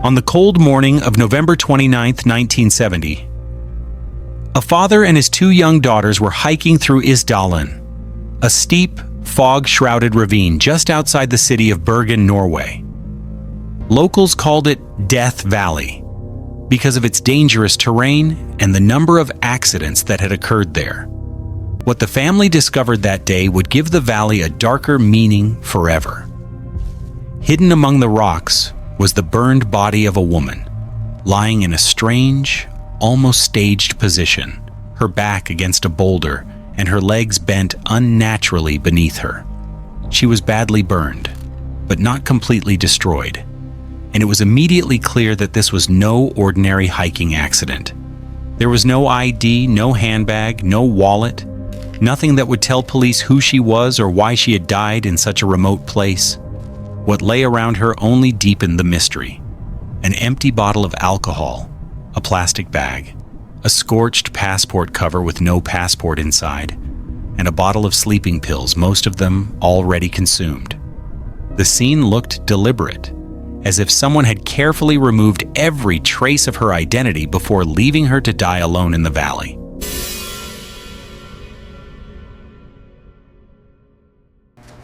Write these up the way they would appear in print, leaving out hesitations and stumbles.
On the cold morning of November 29, 1970, a father and his two young daughters were hiking through Isdalen, a steep, fog-shrouded ravine just outside the city of Bergen, Norway. Locals called it Death Valley because of its dangerous terrain and the number of accidents that had occurred there. What the family discovered that day would give the valley a darker meaning forever. Hidden among the rocks was the burned body of a woman, lying in a strange, almost staged position, her back against a boulder and her legs bent unnaturally beneath her. She was badly burned, but not completely destroyed, and it was immediately clear that this was no ordinary hiking accident. There was no ID, no handbag, no wallet, nothing that would tell police who she was or why she had died in such a remote place. What lay around her only deepened the mystery. An empty bottle of alcohol, a plastic bag, a scorched passport cover with no passport inside, and a bottle of sleeping pills, most of them already consumed. The scene looked deliberate, as if someone had carefully removed every trace of her identity before leaving her to die alone in the valley.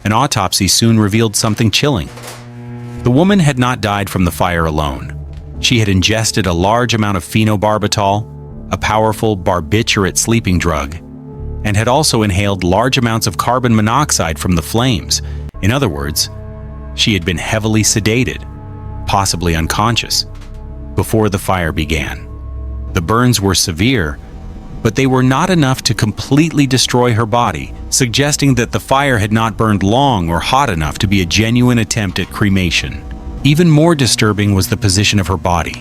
An autopsy soon revealed something chilling. The woman had not died from the fire alone. She had ingested a large amount of phenobarbital, a powerful barbiturate sleeping drug, and had also inhaled large amounts of carbon monoxide from the flames. In other words, she had been heavily sedated, possibly unconscious, before the fire began. The burns were severe, but they were not enough to completely destroy her body, suggesting that the fire had not burned long or hot enough to be a genuine attempt at cremation. Even more disturbing was the position of her body.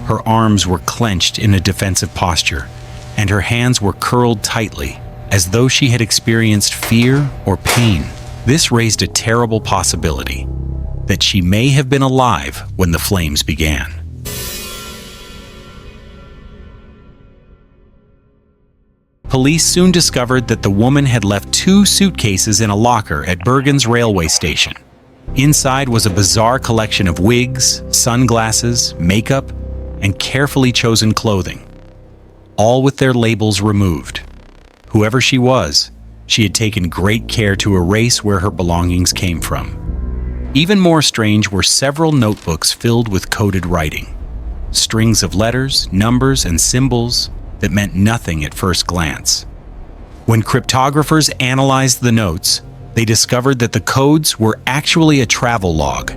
Her arms were clenched in a defensive posture, and her hands were curled tightly, as though she had experienced fear or pain. This raised a terrible possibility that she may have been alive when the flames began. Police soon discovered that the woman had left 2 suitcases in a locker at Bergen's railway station. Inside was a bizarre collection of wigs, sunglasses, makeup, and carefully chosen clothing, all with their labels removed. Whoever she was, she had taken great care to erase where her belongings came from. Even more strange were several notebooks filled with coded writing, strings of letters, numbers, and symbols that meant nothing at first glance. When cryptographers analyzed the notes, they discovered that the codes were actually a travel log,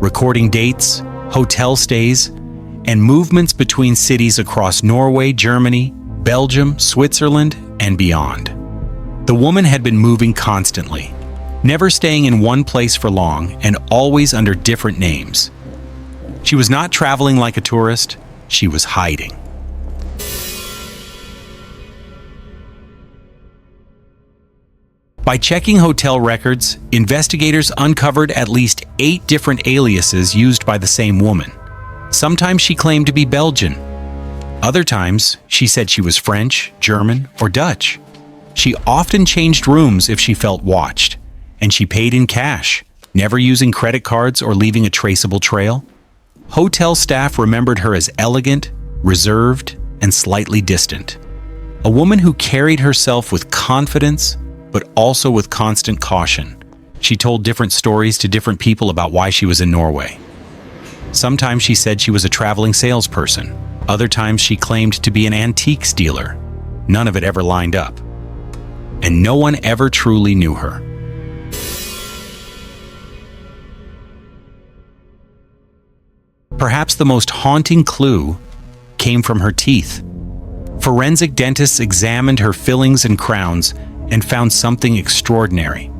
recording dates, hotel stays, and movements between cities across Norway, Germany, Belgium, Switzerland, and beyond. The woman had been moving constantly, never staying in one place for long and always under different names. She was not traveling like a tourist, she was hiding. By checking hotel records, investigators uncovered at least 8 different aliases used by the same woman. Sometimes she claimed to be Belgian. Other times, she said she was French, German, or Dutch. She often changed rooms if she felt watched, and she paid in cash, never using credit cards or leaving a traceable trail. Hotel staff remembered her as elegant, reserved, and slightly distant. A woman who carried herself with confidence, but also with constant caution. She told different stories to different people about why she was in Norway. Sometimes she said she was a traveling salesperson. Other times she claimed to be an antiques dealer. None of it ever lined up. And no one ever truly knew her. Perhaps the most haunting clue came from her teeth. Forensic dentists examined her fillings and crowns and found something extraordinary.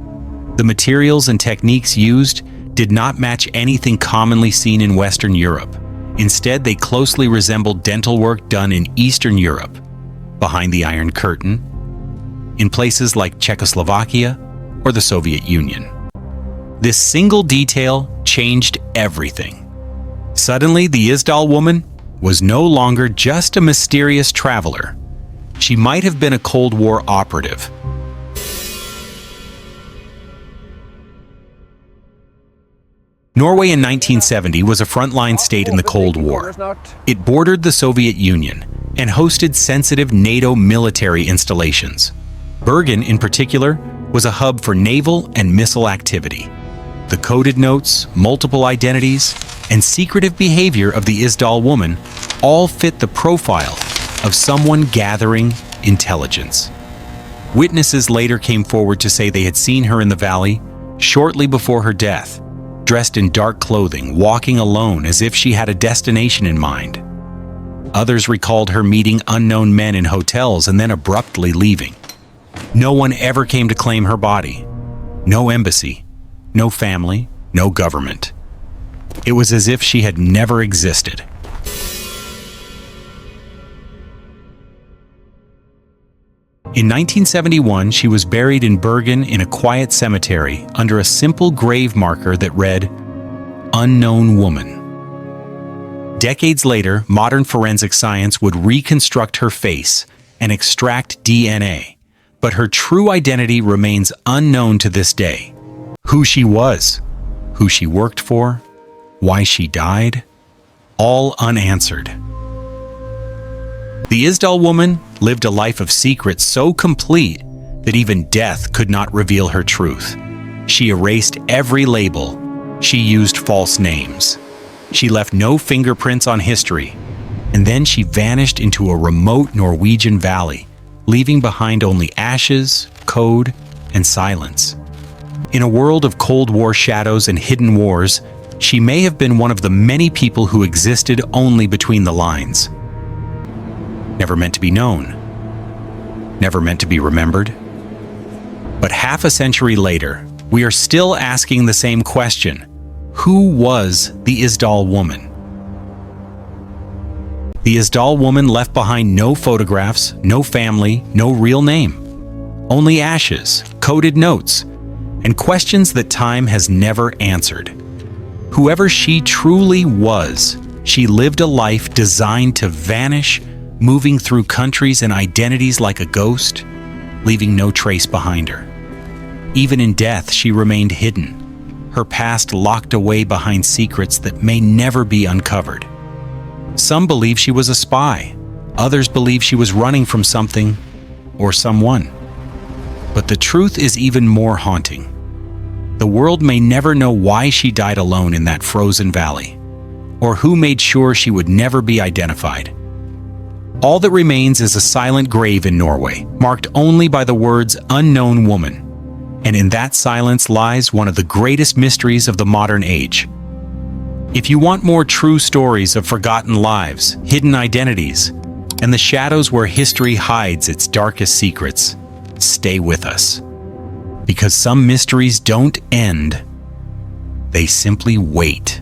The materials and techniques used did not match anything commonly seen in Western Europe. Instead, they closely resembled dental work done in Eastern Europe, behind the Iron Curtain, in places like Czechoslovakia or the Soviet Union. This single detail changed everything. Suddenly, the Isdal woman was no longer just a mysterious traveler. She might have been a Cold War operative. Norway in 1970 was a frontline state in the Cold War. It bordered the Soviet Union and hosted sensitive NATO military installations. Bergen, in particular, was a hub for naval and missile activity. The coded notes, multiple identities, and secretive behavior of the Isdal Woman all fit the profile of someone gathering intelligence. Witnesses later came forward to say they had seen her in the valley shortly before her death, dressed in dark clothing, walking alone as if she had a destination in mind. Others recalled her meeting unknown men in hotels and then abruptly leaving. No one ever came to claim her body. No embassy, no family, no government. It was as if she had never existed. In 1971, she was buried in Bergen in a quiet cemetery under a simple grave marker that read, "Unknown Woman." Decades later, modern forensic science would reconstruct her face and extract DNA, but her true identity remains unknown to this day. Who she was, who she worked for, why she died, all unanswered. The Isdal Woman lived a life of secrets so complete that even death could not reveal her truth. She erased every label. She used false names. She left no fingerprints on history. And then she vanished into a remote Norwegian valley, leaving behind only ashes, code, and silence. In a world of Cold War shadows and hidden wars, she may have been one of the many people who existed only between the lines. Never meant to be known. Never meant to be remembered. But half a century later, we are still asking the same question. Who was the Isdal Woman? The Isdal Woman left behind no photographs, no family, no real name. Only ashes, coded notes, and questions that time has never answered. Whoever she truly was, she lived a life designed to vanish, moving through countries and identities like a ghost, leaving no trace behind her. Even in death, she remained hidden, her past locked away behind secrets that may never be uncovered. Some believe she was a spy. Others believe she was running from something or someone. But the truth is even more haunting. The world may never know why she died alone in that frozen valley, or who made sure she would never be identified. All that remains is a silent grave in Norway, marked only by the words "Unknown Woman." And in that silence lies one of the greatest mysteries of the modern age. If you want more true stories of forgotten lives, hidden identities, and the shadows where history hides its darkest secrets, stay with us. Because some mysteries don't end, they simply wait.